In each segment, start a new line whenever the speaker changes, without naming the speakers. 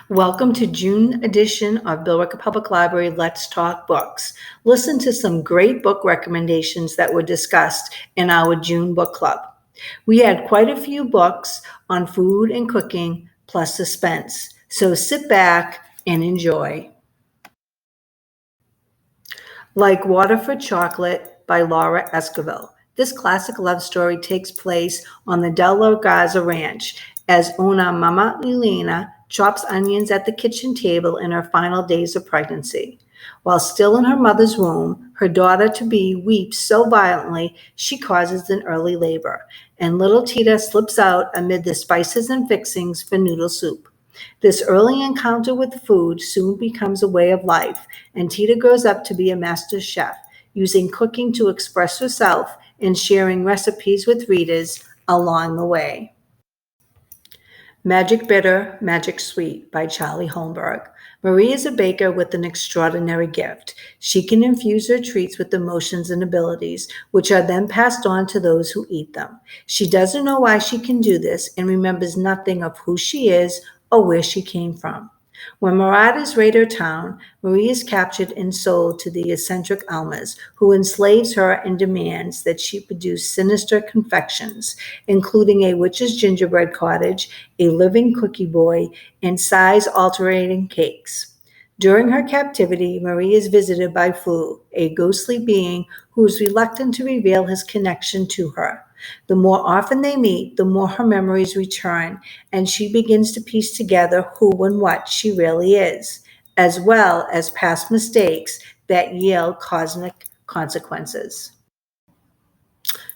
Welcome to June edition of Billerica Public Library Let's Talk Books. Listen to some great book recommendations that were discussed in our June book club. We had quite a few books on food and cooking, plus suspense. So sit back and enjoy. Like Water for Chocolate by Laura Esquivel. This classic love story takes place on the Del La Garza Ranch as Una Mama Elena chops onions at the kitchen table in her final days of pregnancy. While still in her mother's womb, her daughter-to-be weeps so violently she causes an early labor, and little Tita slips out amid the spices and fixings for noodle soup. This early encounter with food soon becomes a way of life, and Tita grows up to be a master chef, using cooking to express herself and sharing recipes with readers along the way. Magic Bitter, Magic Sweet by Charlie Holmberg. Marie is a baker with an extraordinary gift. She can infuse her treats with emotions and abilities, which are then passed on to those who eat them. She doesn't know why she can do this and remembers nothing of who she is or where she came from. When marauders raid her town, Marie is captured and sold to the eccentric Almas, who enslaves her and demands that she produce sinister confections, including a witch's gingerbread cottage, a living cookie boy, and size-altering cakes. During her captivity, Marie is visited by Fu, a ghostly being who is reluctant to reveal his connection to her. The more often they meet, the more her memories return, and she begins to piece together who and what she really is, as well as past mistakes that yield cosmic consequences.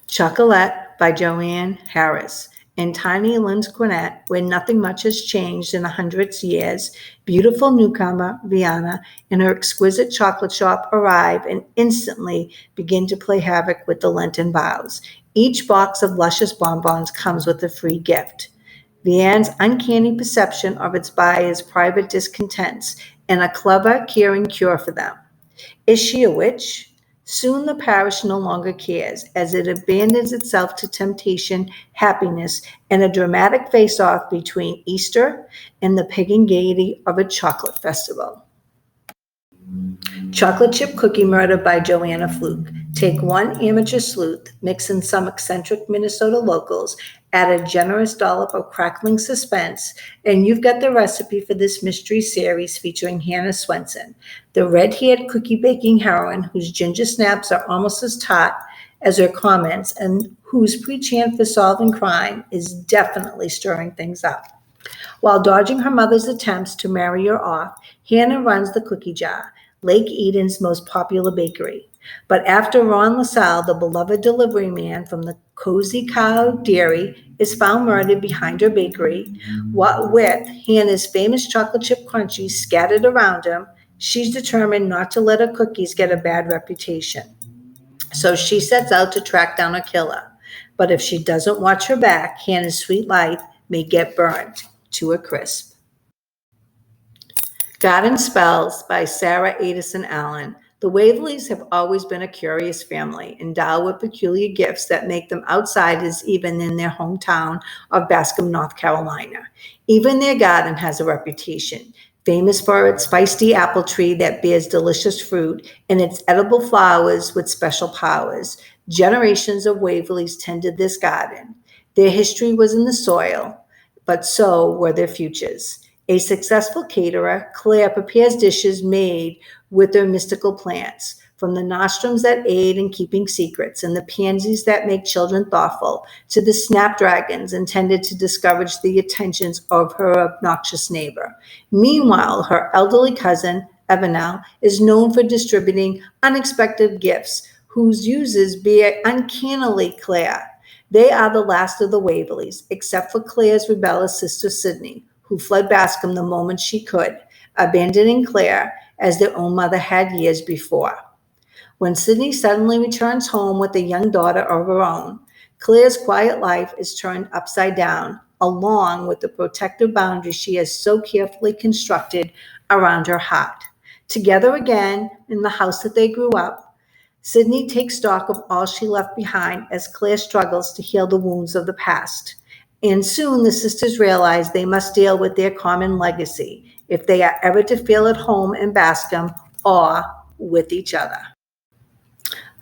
Chocolate by Joanne Harris. In tiny Lindsquinette, where nothing much has changed in 100 years, beautiful newcomer Viana and her exquisite chocolate shop arrive and instantly begin to play havoc with the Lenten boughs. Each box of luscious bonbons comes with a free gift. Vianne's uncanny perception of its buyers' private discontents and a clever, caring cure for them. Is she a witch? Soon the parish no longer cares, as it abandons itself to temptation, happiness, and a dramatic face-off between Easter and the pagan gaiety of a chocolate festival. Chocolate Chip Cookie Murder by Joanna Fluke. Take one amateur sleuth, mix in some eccentric Minnesota locals, add a generous dollop of crackling suspense, and you've got the recipe for this mystery series featuring Hannah Swenson, the red-haired cookie baking heroine whose ginger snaps are almost as taut as her comments and whose pre-chant for solving crime is definitely stirring things up. While dodging her mother's attempts to marry her off, Hannah runs the cookie jar, Lake Eden's most popular bakery. But after Ron LaSalle, the beloved delivery man from the Cozy Cow Dairy, is found murdered behind her bakery, what with Hannah's famous chocolate chip crunchies scattered around him, she's determined not to let her cookies get a bad reputation. So she sets out to track down a killer. But if she doesn't watch her back, Hannah's sweet life may get burned to a crisp. Garden Spells by Sarah Addison Allen. The Waveleys have always been a curious family, endowed with peculiar gifts that make them outsiders even in their hometown of Bascom, North Carolina. Even their garden has a reputation, famous for its feisty apple tree that bears delicious fruit and its edible flowers with special powers. Generations of Waveleys tended this garden. Their history was in the soil, but so were their futures. A successful caterer, Claire prepares dishes made with their mystical plants, from the nostrums that aid in keeping secrets and the pansies that make children thoughtful, to the snapdragons intended to discourage the attentions of her obnoxious neighbor. Meanwhile, her elderly cousin, Evanel, is known for distributing unexpected gifts, whose uses bear uncannily Claire. They are the last of the Waveleys, except for Claire's rebellious sister Sydney, who fled Bascom the moment she could, abandoning Claire as their own mother had years before. When Sydney suddenly returns home with a young daughter of her own, Claire's quiet life is turned upside down, along with the protective boundaries she has so carefully constructed around her heart. Together again in the house that they grew up, Sydney takes stock of all she left behind as Claire struggles to heal the wounds of the past. And soon the sisters realize they must deal with their common legacy, if they are ever to feel at home in Bascom or with each other.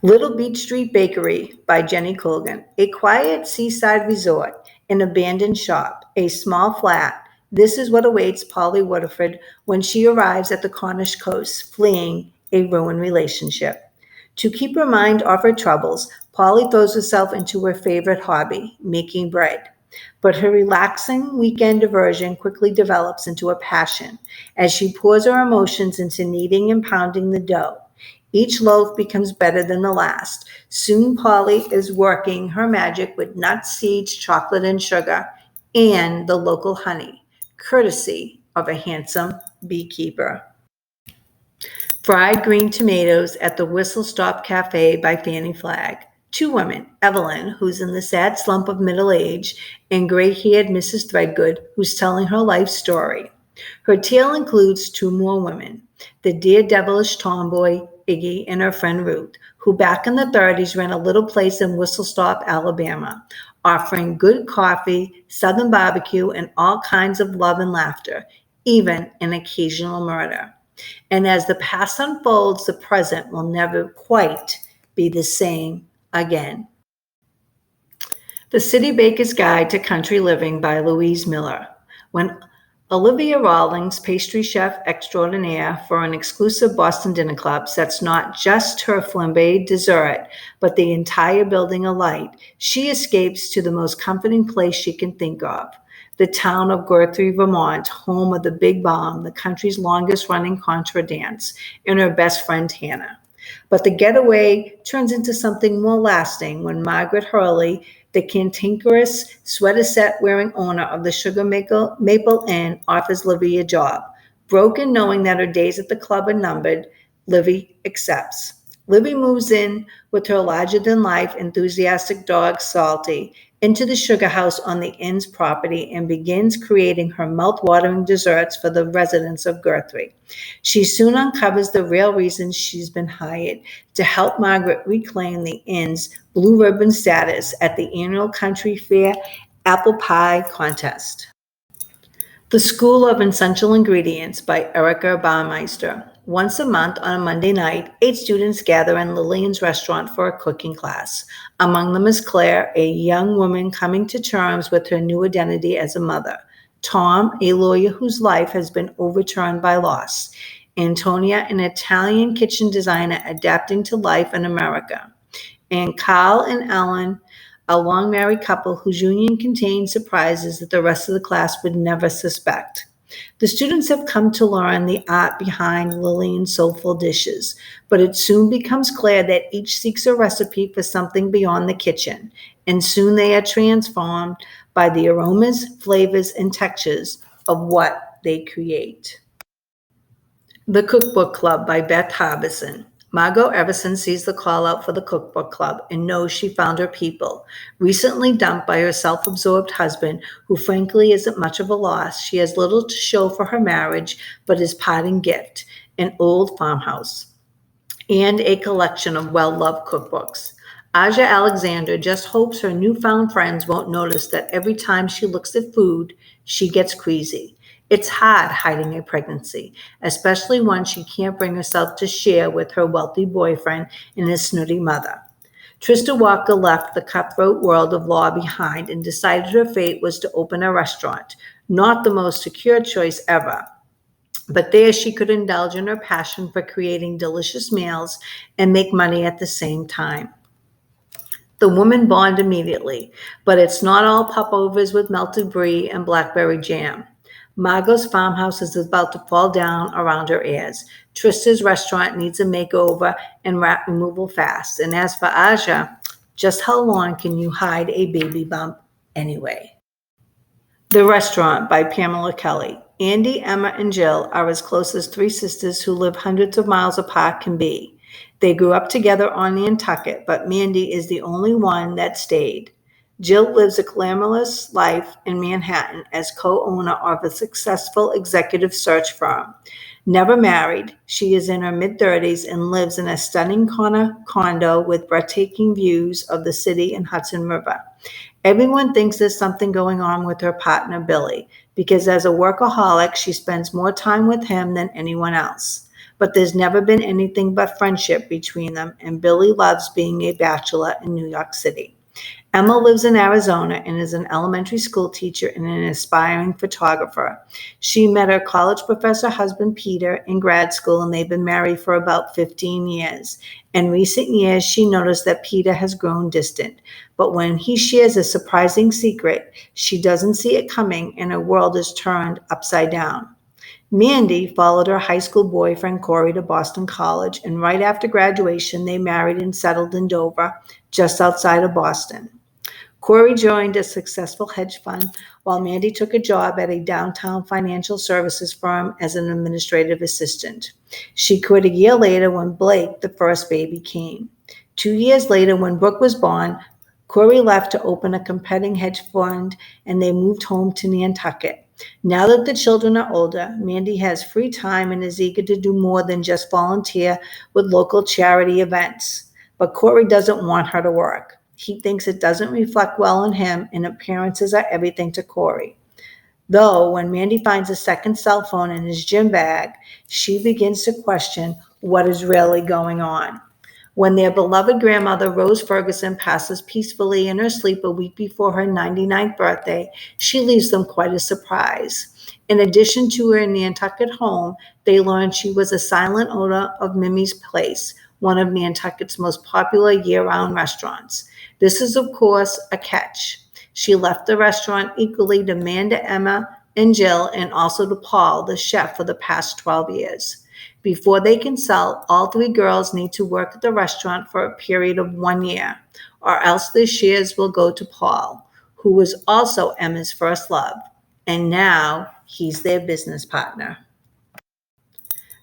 Little Beech Street Bakery by Jenny Colgan. A quiet seaside resort, an abandoned shop, a small flat. This is what awaits Polly Waterford when she arrives at the Cornish coast, fleeing a ruined relationship. To keep her mind off her troubles, Polly throws herself into her favorite hobby, making bread. But her relaxing weekend diversion quickly develops into a passion as she pours her emotions into kneading and pounding the dough. Each loaf becomes better than the last. Soon Polly is working her magic with nuts, seeds, chocolate, and sugar, and the local honey, courtesy of a handsome beekeeper. Fried Green Tomatoes at the Whistle Stop Cafe by Fanny Flagg. Two women, Evelyn, who's in the sad slump of middle age, and gray-haired Mrs. Threadgood, who's telling her life story. Her tale includes two more women, the daredevilish tomboy Iggy and her friend Ruth, who back in the 30s ran a little place in Whistle Stop, Alabama, offering good coffee, southern barbecue, and all kinds of love and laughter, even an occasional murder. And as the past unfolds, the present will never quite be the same again. The City Baker's Guide to Country Living by Louise Miller. When Olivia Rawlings, pastry chef extraordinaire for an exclusive Boston dinner club, sets not just her flambéed dessert, but the entire building alight, she escapes to the most comforting place she can think of, the town of Guthrie, Vermont, home of the Big Bomb, the country's longest-running contra dance, and her best friend Hannah. But the getaway turns into something more lasting when Margaret Hurley, the cantankerous sweater-set-wearing owner of the Sugar Maple Inn, offers Livy a job. Broken, knowing that her days at the club are numbered, Livy accepts. Livy moves in with her larger-than-life, enthusiastic dog, Salty, into the sugar house on the inn's property and begins creating her mouth-watering desserts for the residents of Guthrie. She soon uncovers the real reason she's been hired, to help Margaret reclaim the inn's blue ribbon status at the annual Country Fair Apple Pie Contest. The School of Essential Ingredients by Erica Baumeister. Once a month on a Monday night, 8 students gather in Lillian's restaurant for a cooking class. Among them is Claire, a young woman coming to terms with her new identity as a mother. Tom, a lawyer whose life has been overturned by loss. Antonia, an Italian kitchen designer adapting to life in America. And Carl and Ellen, a long-married couple whose union contains surprises that the rest of the class would never suspect. The students have come to learn the art behind Lillian's soulful dishes, but it soon becomes clear that each seeks a recipe for something beyond the kitchen, and soon they are transformed by the aromas, flavors, and textures of what they create. The Cookbook Club by Beth Harbison. Margot Everson sees the call out for the Cookbook Club and knows she found her people. Recently dumped by her self-absorbed husband, who frankly isn't much of a loss, she has little to show for her marriage but his parting gift, an old farmhouse, and a collection of well-loved cookbooks. Aja Alexander just hopes her newfound friends won't notice that every time she looks at food, she gets queasy. It's hard hiding a pregnancy, especially one she can't bring herself to share with her wealthy boyfriend and his snooty mother. Trista Walker left the cutthroat world of law behind and decided her fate was to open a restaurant, not the most secure choice ever. But there she could indulge in her passion for creating delicious meals and make money at the same time. The women bond immediately, but it's not all popovers with melted brie and blackberry jam. Margot's farmhouse is about to fall down around her ears. Trista's restaurant needs a makeover and rat removal fast. And as for Aja, just how long can you hide a baby bump anyway? The Restaurant by Pamela Kelly. Andy, Emma, and Jill are as close as 3 sisters who live hundreds of miles apart can be. They grew up together on Nantucket, but Mandy is the only one that stayed. Jill lives a glamorous life in Manhattan as co-owner of a successful executive search firm. Never married, she is in her mid-30s and lives in a stunning corner condo with breathtaking views of the city and Hudson River. Everyone thinks there's something going on with her partner, Billy, because as a workaholic, she spends more time with him than anyone else. But there's never been anything but friendship between them, and Billy loves being a bachelor in New York City. Emma lives in Arizona and is an elementary school teacher and an aspiring photographer. She met her college professor husband, Peter, in grad school, and they've been married for about 15 years. In recent years, she noticed that Peter has grown distant. But when he shares a surprising secret, she doesn't see it coming, and her world is turned upside down. Mandy followed her high school boyfriend Corey to Boston College, and right after graduation, they married and settled in Dover, just outside of Boston. Corey joined a successful hedge fund, while Mandy took a job at a downtown financial services firm as an administrative assistant. She quit a year later when Blake, the first baby, came. 2 years later, when Brooke was born, Corey left to open a competing hedge fund, and they moved home to Nantucket. Now that the children are older, Mandy has free time and is eager to do more than just volunteer with local charity events. But Corey doesn't want her to work. He thinks it doesn't reflect well on him, and appearances are everything to Corey. Though, when Mandy finds a second cell phone in his gym bag, she begins to question what is really going on. When their beloved grandmother, Rose Ferguson, passes peacefully in her sleep a week before her 99th birthday, she leaves them quite a surprise. In addition to her Nantucket home, they learn she was a silent owner of Mimi's Place, one of Nantucket's most popular year-round restaurants. This is, of course, a catch. She left the restaurant equally to Amanda, Emma, and Jill, and also to Paul, the chef, for the past 12 years. Before they can sell, all three girls need to work at the restaurant for a period of 1 year, or else their shares will go to Paul, who was also Emma's first love, and now he's their business partner.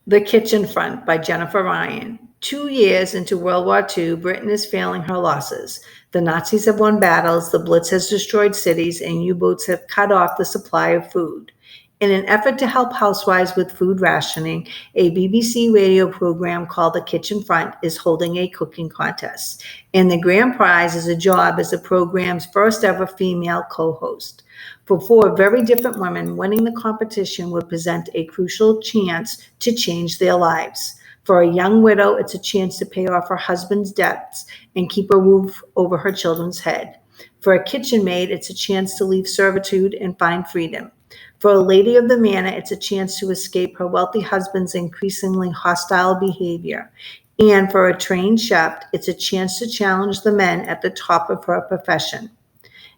The Kitchen Front by Jennifer Ryan. 2 years into World War II, Britain is failing her losses. The Nazis have won battles, the Blitz has destroyed cities, and U-boats have cut off the supply of food. In an effort to help housewives with food rationing, a BBC radio program called The Kitchen Front is holding a cooking contest, and the grand prize is a job as the program's first ever female co-host. For four very different women, winning the competition would present a crucial chance to change their lives. For a young widow, it's a chance to pay off her husband's debts and keep a roof over her children's head. For a kitchen maid, it's a chance to leave servitude and find freedom. For a lady of the manor, it's a chance to escape her wealthy husband's increasingly hostile behavior. And for a trained chef, it's a chance to challenge the men at the top of her profession.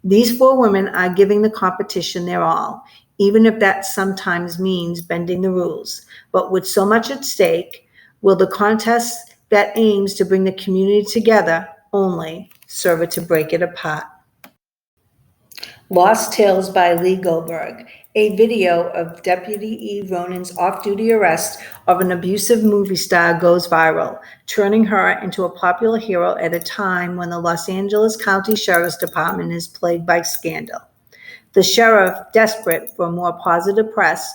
These four women are giving the competition their all, even if that sometimes means bending the rules. But with so much at stake, will the contest that aims to bring the community together only serve it to break it apart? Lost Tales by Lee Goldberg. A video of Deputy E. Ronan's off-duty arrest of an abusive movie star goes viral, turning her into a popular hero at a time when the Los Angeles County Sheriff's Department is plagued by scandal. The sheriff, desperate for more positive press,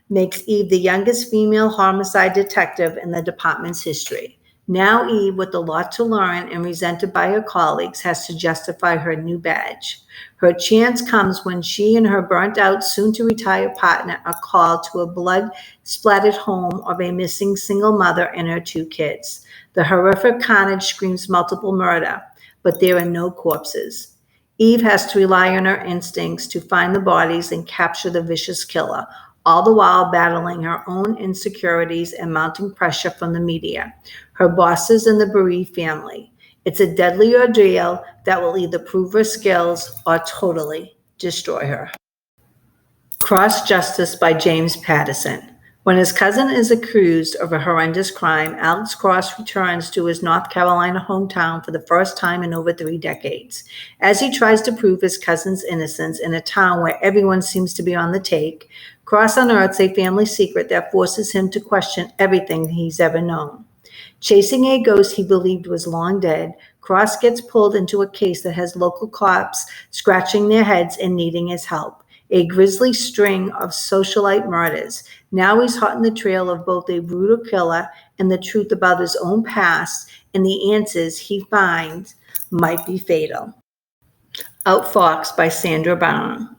makes Eve the youngest female homicide detective in the department's history. Now Eve, with a lot to learn and resented by her colleagues, has to justify her new badge. Her chance comes when she and her burnt-out, soon-to-retire partner are called to a blood-splattered home of a missing single mother and her two kids. The horrific carnage screams multiple murder, but there are no corpses. Eve has to rely on her instincts to find the bodies and capture the vicious killer, all the while battling her own insecurities and mounting pressure from the media, her bosses, and the bereaved family. It's a deadly ordeal that will either prove her skills or totally destroy her. Cross Justice by James Patterson. When his cousin is accused of a horrendous crime, Alex Cross returns to his North Carolina hometown for the first time in over 3 decades. As he tries to prove his cousin's innocence in a town where everyone seems to be on the take, Cross unearths a family secret that forces him to question everything he's ever known. Chasing a ghost he believed was long dead, Cross gets pulled into a case that has local cops scratching their heads and needing his help. A grisly string of socialite murders. Now he's hot on the trail of both a brutal killer and the truth about his own past, and the answers he finds might be fatal. Outfoxed by Sandra Brown.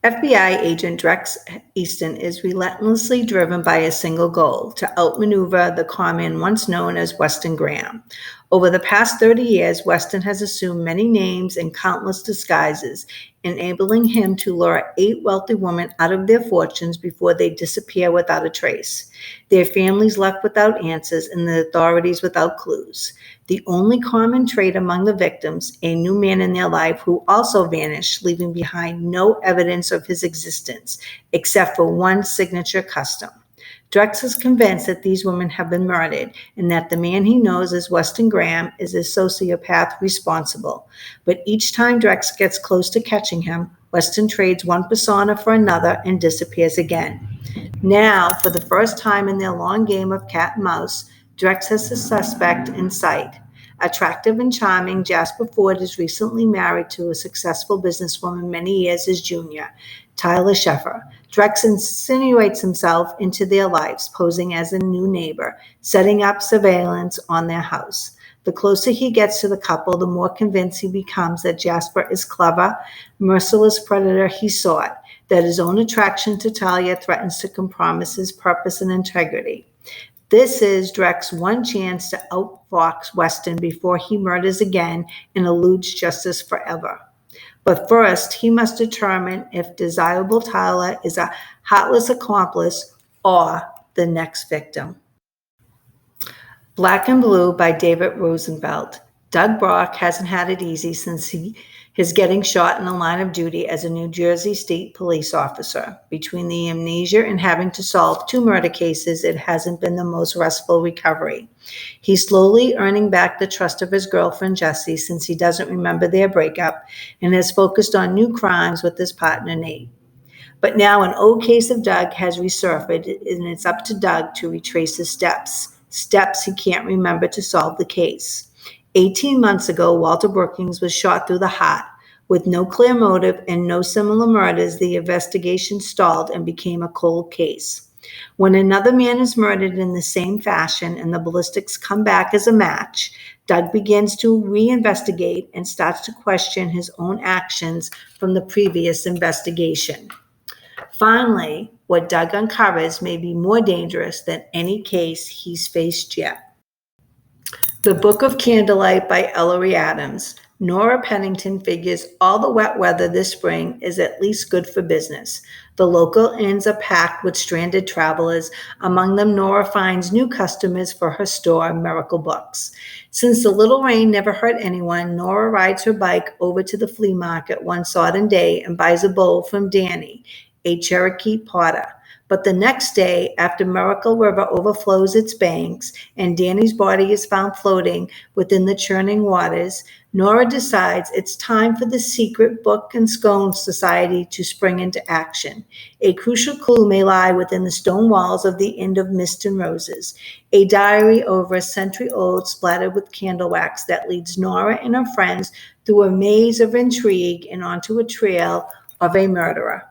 FBI agent Drex Easton is relentlessly driven by a single goal: to outmaneuver the conman once known as Weston Graham. Over the past 30 years, Weston has assumed many names and countless disguises, enabling him to lure 8 wealthy women out of their fortunes before they disappear without a trace. Their families left without answers and the authorities without clues. The only common trait among the victims, a new man in their life who also vanished, leaving behind no evidence of his existence, except for one signature custom. Drex is convinced that these women have been murdered and that the man he knows as Weston Graham is a sociopath responsible. But each time Drex gets close to catching him, Weston trades one persona for another and disappears again. Now, for the first time in their long game of cat and mouse, Drex has a suspect in sight. Attractive and charming, Jasper Ford is recently married to a successful businesswoman many years his junior, Tyler Sheffer. Drex insinuates himself into their lives, posing as a new neighbor, setting up surveillance on their house. The closer he gets to the couple, the more convinced he becomes that Jasper is clever, merciless predator he sought, that his own attraction to Talia threatens to compromise his purpose and integrity. This is Drex's one chance to outfox Weston before he murders again and eludes justice forever. But first, he must determine if desirable Tyler is a heartless accomplice or the next victim. Black and Blue by David Rosenfeld. Doug Brock hasn't had it easy since his getting shot in the line of duty as a New Jersey State police officer. Between the amnesia and having to solve 2 murder cases, it hasn't been the most restful recovery. He's slowly earning back the trust of his girlfriend Jessie since he doesn't remember their breakup and has focused on new crimes with his partner Nate. But now an old case of Doug has resurfaced, and it's up to Doug to retrace his steps he can't remember to solve the case. 18 months ago, Walter Brookings was shot through the heart. With no clear motive and no similar murders, the investigation stalled and became a cold case. When another man is murdered in the same fashion and the ballistics come back as a match, Doug begins to reinvestigate and starts to question his own actions from the previous investigation. Finally, what Doug uncovers may be more dangerous than any case he's faced yet. The Book of Candlelight by Ellery Adams. Nora Pennington figures all the wet weather this spring is at least good for business. The local inns are packed with stranded travelers. Among them, Nora finds new customers for her store, Miracle Books. Since the little rain never hurt anyone, Nora rides her bike over to the flea market one sodden day and buys a bowl from Danny, a Cherokee potter. But the next day, after Miracle River overflows its banks and Danny's body is found floating within the churning waters, Nora decides it's time for the secret Book and Scone Society to spring into action. A crucial clue may lie within the stone walls of the Inn of Mist and Roses, a diary over a century old splattered with candle wax that leads Nora and her friends through a maze of intrigue and onto a trail of a murderer.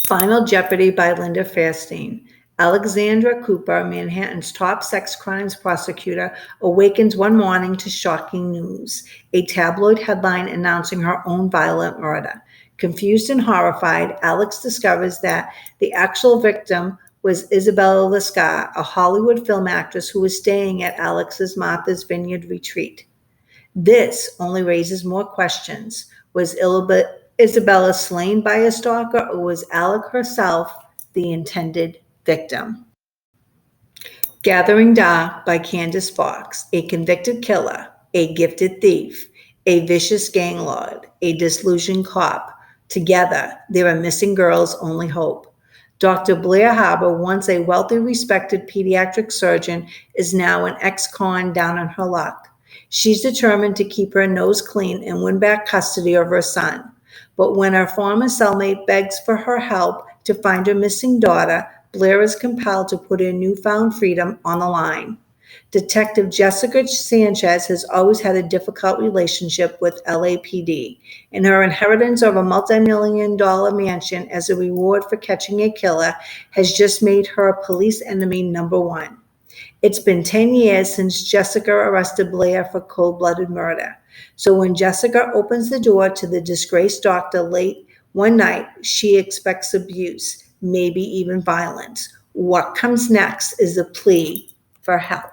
Final Jeopardy by Linda Fairstein. Alexandra Cooper, Manhattan's top sex crimes prosecutor, awakens one morning to shocking news: a tabloid headline announcing her own violent murder. Confused and horrified, Alex discovers that the actual victim was Isabella Lascar, a Hollywood film actress who was staying at Alex's Martha's Vineyard retreat. This only raises more questions. Was Isabella slain by a stalker, or was Alec herself the intended victim? Gathering Dark by Candace Fox. A convicted killer, a gifted thief, a vicious gang lord, a disillusioned cop. Together, they're a missing girl's only hope. Dr. Blair Harbour, once a wealthy, respected pediatric surgeon, is now an ex-con down on her luck. She's determined to keep her nose clean and win back custody of her son. But when her former cellmate begs for her help to find her missing daughter, Blair is compelled to put her newfound freedom on the line. Detective Jessica Sanchez has always had a difficult relationship with LAPD, and her inheritance of a multi-million-dollar mansion as a reward for catching a killer has just made her police enemy number one. It's been 10 years since Jessica arrested Blair for cold-blooded murder. So when Jessica opens the door to the disgraced doctor late one night, she expects abuse, maybe even violence. What comes next is a plea for help.